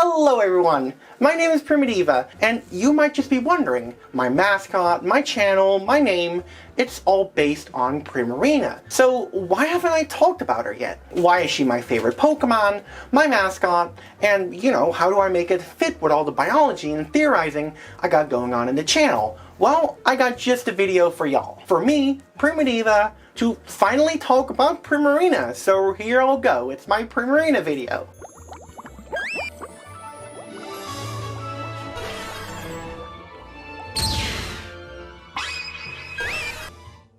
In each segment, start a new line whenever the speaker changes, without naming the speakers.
Hello everyone, my name is Primitiva, and you might just be wondering, my mascot, my channel, my name, it's all based on Primarina. So why haven't I talked about her yet? Why is she my favorite Pokemon, my mascot, and how do I make it fit with all the biology and theorizing I got going on in the channel? Well, I got just a video for y'all. For me, Primitiva, to finally talk about Primarina. So here I'll go, it's my Primarina video.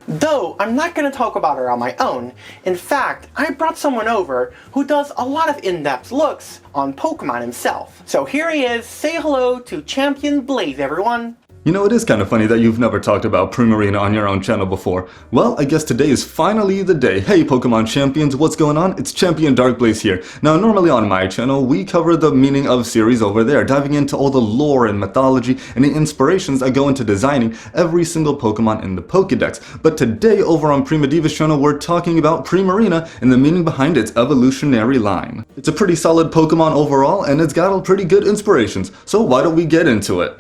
Though, I'm not going to talk about her on my own. In fact, I brought someone over who does a lot of in-depth looks on Pokemon himself. So here he is, say hello to Champion Blaze, everyone!
You know, it is kind of funny that you've never talked about Primarina on your own channel before. Well, I guess today is finally the day. Hey Pokemon champions, what's going on? It's Champion Darkblaze here. Now, normally on my channel, we cover the meaning of series over there, diving into all the lore and mythology and the inspirations that go into designing every single Pokemon in the Pokédex. But today, over on Primitiva's channel, we're talking about Primarina and the meaning behind its evolutionary line. It's a pretty solid Pokemon overall, and it's got pretty good inspirations. So why don't we get into it?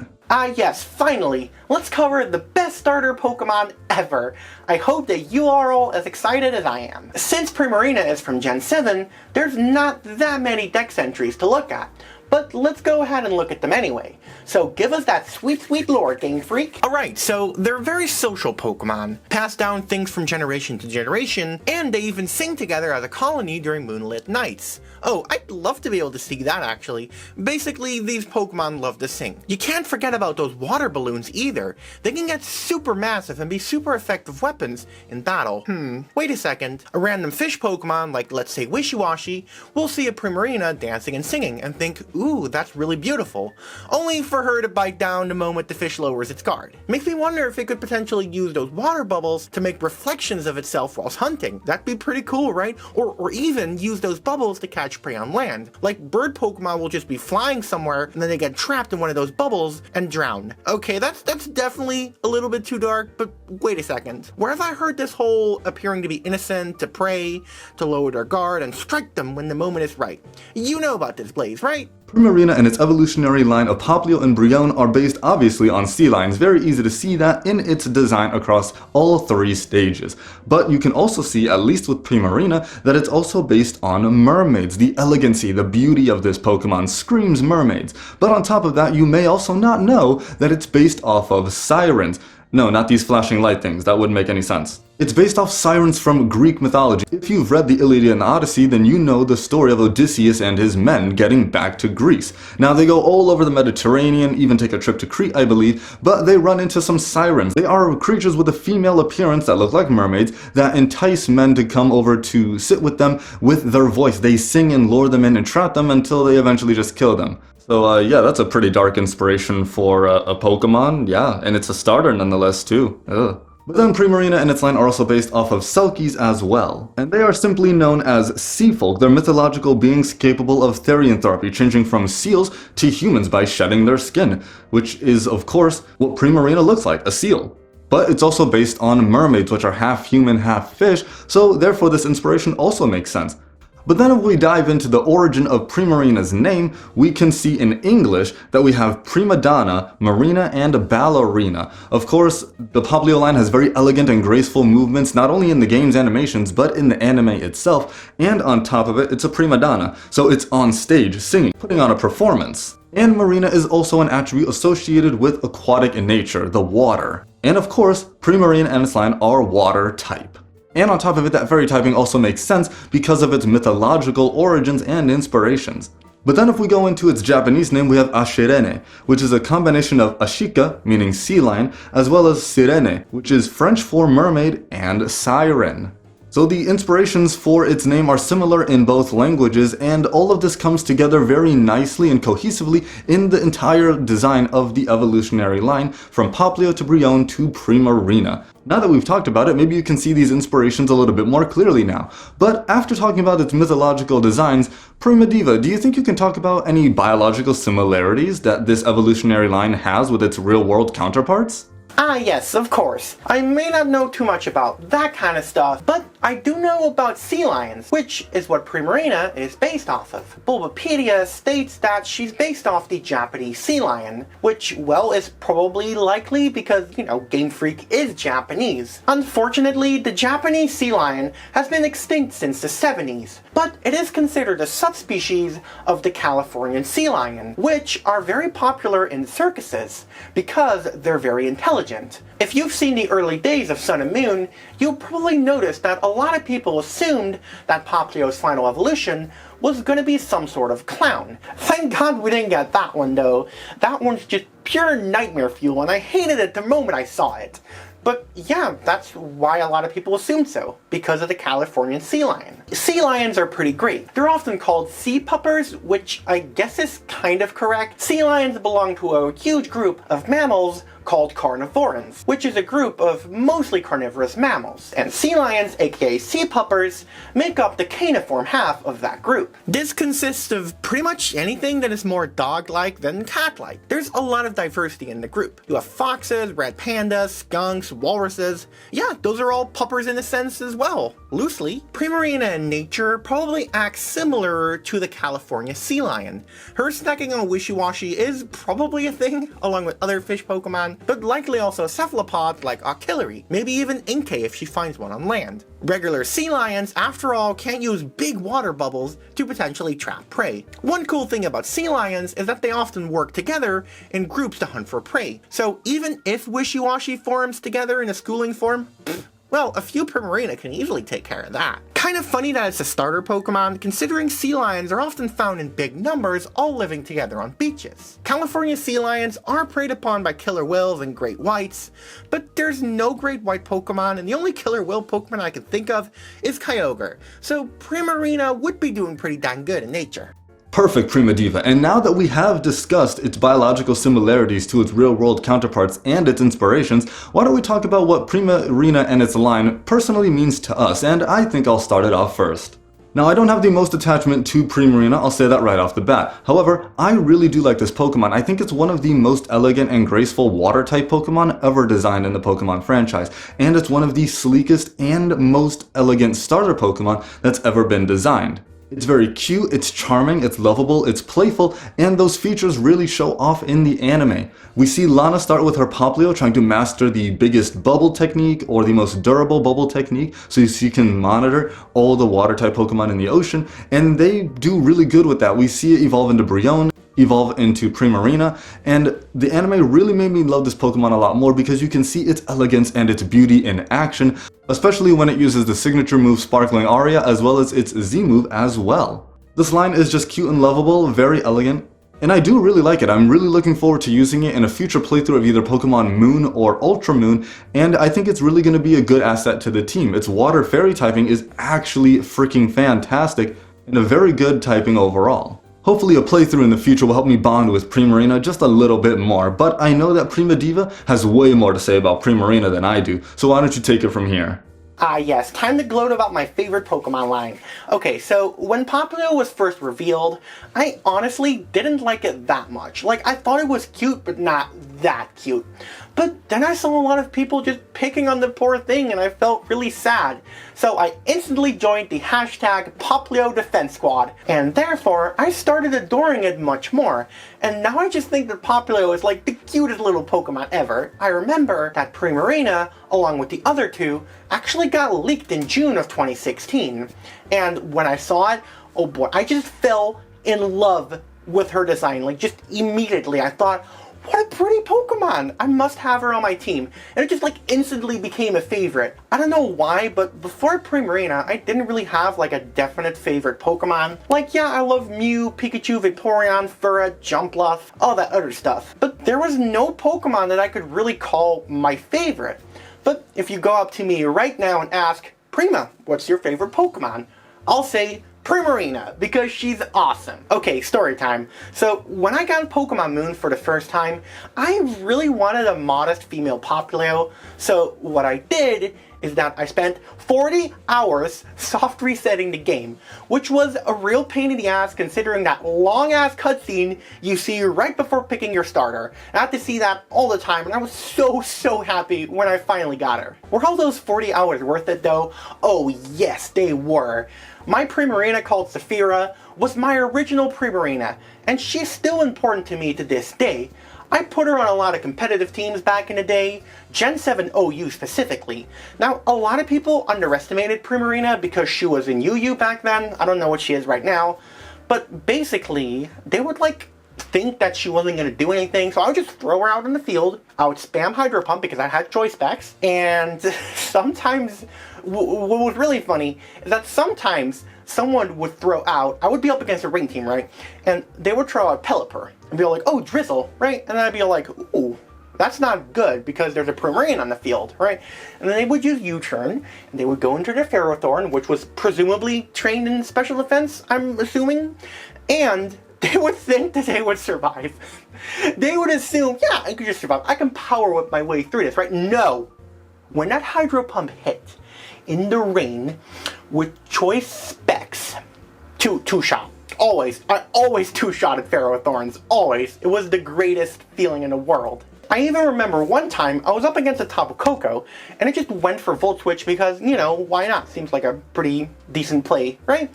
Yes, finally! Let's cover the best starter Pokemon ever! I hope that you are all as excited as I am. Since Primarina is from Gen 7, there's not that many dex entries to look at. But let's go ahead and look at them anyway. So give us that sweet, sweet lore, Game Freak. Alright, so they're very social Pokemon. Pass down things from generation to generation, and they even sing together as a colony during moonlit nights. Oh, I'd love to be able to see that actually. Basically, these Pokemon love to sing. You can't forget about those water balloons either. They can get super massive and be super effective weapons in battle. Wait a second. A random fish Pokemon, like let's say Wishiwashi, will see a Primarina dancing and singing and think, ooh, that's really beautiful. Only for her to bite down the moment the fish lowers its guard. Makes me wonder if it could potentially use those water bubbles to make reflections of itself whilst hunting. That'd be pretty cool, right? Or even use those bubbles to catch prey on land. Like bird Pokemon will just be flying somewhere and then they get trapped in one of those bubbles and drown. Okay, that's definitely a little bit too dark, but wait a second. Where have I heard this whole appearing to be innocent, to prey, to lower their guard and strike them when the moment is right? You know about this, Blaze, right?
Primarina and its evolutionary line of Popplio and Brionne are based obviously on sea lions. Very easy to see that in its design across all three stages. But you can also see, at least with Primarina, that it's also based on mermaids. The elegancy, the beauty of this Pokemon screams mermaids. But on top of that, you may also not know that it's based off of sirens. No, not these flashing light things, that wouldn't make any sense. It's based off sirens from Greek mythology. If you've read the Iliad and Odyssey, then you know the story of Odysseus and his men getting back to Greece. Now they go all over the Mediterranean, even take a trip to Crete, I believe, but they run into some sirens. They are creatures with a female appearance that look like mermaids that entice men to come over to sit with them with their voice. They sing and lure them in and trap them until they eventually just kill them. So yeah, that's a pretty dark inspiration for a Pokemon, yeah, and it's a starter nonetheless too. Ugh. But then Primarina and its line are also based off of Selkies as well. And they are simply known as sea folk. They're mythological beings capable of therianthropy, changing from seals to humans by shedding their skin, which is, of course, what Primarina looks like, a seal. But it's also based on mermaids, which are half human, half fish, so therefore this inspiration also makes sense. But then if we dive into the origin of Primarina's name, we can see in English that we have Prima Donna, Marina, and Ballerina. Of course, the Popplio line has very elegant and graceful movements, not only in the game's animations, but in the anime itself. And on top of it, it's a Prima Donna, so it's on stage, singing, putting on a performance. And Marina is also an attribute associated with aquatic in nature, the water. And of course, Primarina and its line are water type. And on top of it, that fairy typing also makes sense because of its mythological origins and inspirations. But then if we go into its Japanese name, we have Ashirene, which is a combination of Ashika, meaning sea lion, as well as Sirene, which is French for mermaid and siren. So the inspirations for its name are similar in both languages, and all of this comes together very nicely and cohesively in the entire design of the evolutionary line, from Popplio to Brionne to Primarina. Now that we've talked about it, maybe you can see these inspirations a little bit more clearly now. But after talking about its mythological designs, Primitiva, do you think you can talk about any biological similarities that this evolutionary line has with its real-world counterparts?
Ah yes, of course. I may not know too much about that kind of stuff, but I do know about sea lions, which is what Primarina is based off of. Bulbapedia states that she's based off the Japanese sea lion, which, well, is probably likely because, Game Freak is Japanese. Unfortunately, the Japanese sea lion has been extinct since the 70s, but it is considered a subspecies of the Californian sea lion, which are very popular in circuses because they're very intelligent. If you've seen the early days of Sun and Moon, you'll probably notice that a lot of people assumed that Poplio's final evolution was going to be some sort of clown. Thank God we didn't get that one though. That one's just pure nightmare fuel and I hated it the moment I saw it. But yeah, that's why a lot of people assumed so, because of the Californian sea lion. Sea lions are pretty great. They're often called sea puppers, which I guess is kind of correct. Sea lions belong to a huge group of mammals called carnivorans, which is a group of mostly carnivorous mammals. And sea lions, aka sea puppers, make up the caniform half of that group. This consists of pretty much anything that is more dog-like than cat-like. There's a lot of diversity in the group. You have foxes, red pandas, skunks, walruses. Yeah, those are all puppers in a sense as well, loosely. Primarina in nature probably acts similar to the California sea lion. Her snacking on wishy-washy is probably a thing, along with other fish Pokemon, but likely also cephalopods like Octillery, maybe even Inkay if she finds one on land. Regular sea lions, after all, can't use big water bubbles to potentially trap prey. One cool thing about sea lions is that they often work together in groups to hunt for prey, so even if wishy-washy forms together in a schooling form, well, a few Primarina can easily take care of that. Kind of funny that it's a starter Pokemon, considering sea lions are often found in big numbers, all living together on beaches. California sea lions are preyed upon by killer whales and great whites, but there's no great white Pokemon, and the only killer whale Pokemon I can think of is Kyogre, so Primarina would be doing pretty dang good in nature.
Perfect, Prima Diva. And now that we have discussed its biological similarities to its real-world counterparts and its inspirations, why don't we talk about what Primarina and its line personally means to us, and I think I'll start it off first. Now, I don't have the most attachment to Primarina, I'll say that right off the bat. However, I really do like this Pokemon. I think it's one of the most elegant and graceful water-type Pokemon ever designed in the Pokemon franchise, and it's one of the sleekest and most elegant starter Pokemon that's ever been designed. It's very cute, it's charming, it's lovable, it's playful, and those features really show off in the anime. We see Lana start with her Poplio trying to master the biggest bubble technique or the most durable bubble technique so she can monitor all the water type Pokemon in the ocean, and they do really good with that. We see it evolve into Brionne, evolve into Primarina, and the anime really made me love this Pokemon a lot more because you can see its elegance and its beauty in action, especially when it uses the signature move Sparkling Aria as well as its Z move as well. This line is just cute and lovable, very elegant, and I do really like it. I'm really looking forward to using it in a future playthrough of either Pokemon Moon or Ultra Moon, and I think it's really going to be a good asset to the team. Its water fairy typing is actually freaking fantastic and a very good typing overall. Hopefully a playthrough in the future will help me bond with Primarina just a little bit more, but I know that Prima Diva has way more to say about Primarina than I do, so why don't you take it from here?
Ah yes, time to gloat about my favorite Pokemon line. Okay, so when Poplio was first revealed, I honestly didn't like it that much. Like, I thought it was cute, but not that cute. But then I saw a lot of people just picking on the poor thing and I felt really sad. So I instantly joined the hashtag Poplio Defense Squad, and therefore I started adoring it much more. And now I just think that Poplio is like the cutest little Pokemon ever. I remember that Primarina, along with the other two, actually got leaked in June of 2016. And when I saw it, oh boy, I just fell in love with her design. Like, just immediately I thought, what a pretty Pokemon! I must have her on my team. And it just like instantly became a favorite. I don't know why, but before Primarina, I didn't really have like a definite favorite Pokemon. Like, yeah, I love Mew, Pikachu, Vaporeon, Furret, Jumpluff, all that other stuff. But there was no Pokemon that I could really call my favorite. But if you go up to me right now and ask, Prima, what's your favorite Pokemon? I'll say Primarina, because she's awesome. Okay, story time. So, when I got Pokemon Moon for the first time, I really wanted a modest female Poplio, so what I did is that I spent 40 hours soft resetting the game, which was a real pain in the ass considering that long ass cutscene you see right before picking your starter. I had to see that all the time, and I was so happy when I finally got her. Were all those 40 hours worth it though? Oh yes, they were. My Primarina called Saphira was my original Primarina, and she's still important to me to this day. I put her on a lot of competitive teams back in the day, Gen 7 OU specifically. Now, a lot of people underestimated Primarina because she was in UU back then. I don't know what she is right now. But basically, they would think that she wasn't going to do anything, so I would just throw her out in the field. I would spam Hydro Pump because I had choice specs, and sometimes, what was really funny is that sometimes someone would throw out, I would be up against a ring team, right? And they would throw out Pelipper and be like, oh, Drizzle, right? And then I'd be like, ooh, that's not good because there's a Primarine on the field, right? And then they would use U-turn, and they would go into their Ferrothorn, which was presumably trained in special defense, I'm assuming, and they would think that they would survive. They would assume, yeah, I could just survive. I can power whip my way through this, right? No. When that Hydro Pump hit in the rain with choice specs, two shot. Always. I always two-shotted Ferrothorns. Always. It was the greatest feeling in the world. I even remember one time I was up against a Tapu Koko, and I just went for Volt Switch because, you know, why not? Seems like a pretty decent play, right?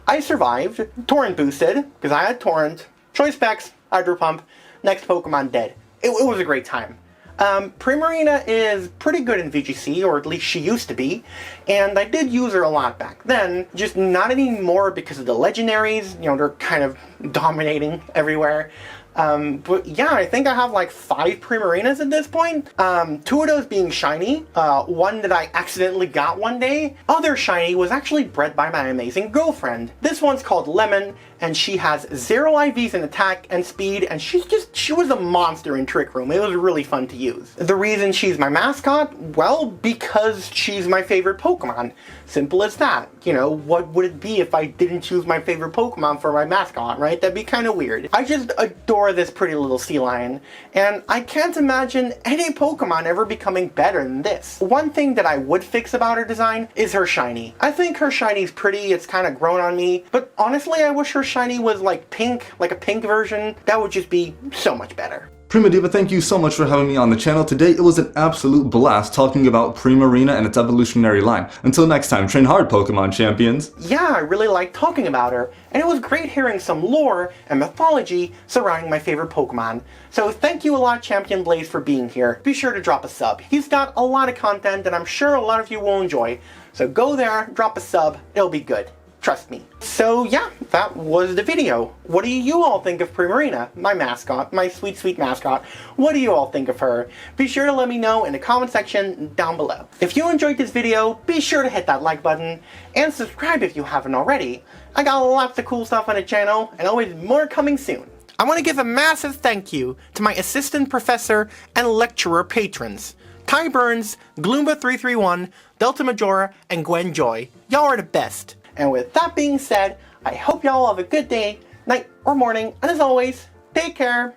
I survived, Torrent boosted, because I had Torrent, choice specs, Hydro Pump, next Pokemon dead. It was a great time. Primarina is pretty good in VGC, or at least she used to be, and I did use her a lot back then, just not anymore because of the legendaries, you know, they're kind of dominating everywhere. But yeah, I think I have like 5 Primarinas at this point. 2 of those being shiny, one that I accidentally got one day. Other shiny was actually bred by my amazing girlfriend. This one's called Lemon, and she has 0 IVs in attack and speed, and she was a monster in Trick Room. It was really fun to use. The reason she's my mascot? Well, because she's my favorite Pokemon. Simple as that. You know, what would it be if I didn't choose my favorite Pokemon for my mascot, right? That'd be kind of weird. I just adore this pretty little sea lion, and I can't imagine any Pokemon ever becoming better than this. One thing that I would fix about her design is her shiny. I think her shiny's pretty, it's kind of grown on me, but honestly I wish her shiny was like pink, like a pink version. That would just be so much better.
Primitiva, thank you so much for having me on the channel today. It was an absolute blast talking about Primarina and its evolutionary line. Until next time, train hard, Pokemon champions!
Yeah, I really liked talking about her, and it was great hearing some lore and mythology surrounding my favorite Pokemon. So thank you a lot, Champion Blaze, for being here. Be sure to drop a sub. He's got a lot of content that I'm sure a lot of you will enjoy. So go there, drop a sub, it'll be good. Trust me. So yeah, that was the video. What do you all think of Primarina, my mascot, my sweet, sweet mascot? What do you all think of her? Be sure to let me know in the comment section down below. If you enjoyed this video, be sure to hit that like button and subscribe if you haven't already. I got lots of cool stuff on the channel and always more coming soon. I want to give a massive thank you to my assistant professor and lecturer patrons, Ty Burns, Gloomba331, DeltaMajora, and Gwen Joy. Y'all are the best. And with that being said, I hope y'all have a good day, night, or morning, and as always, take care!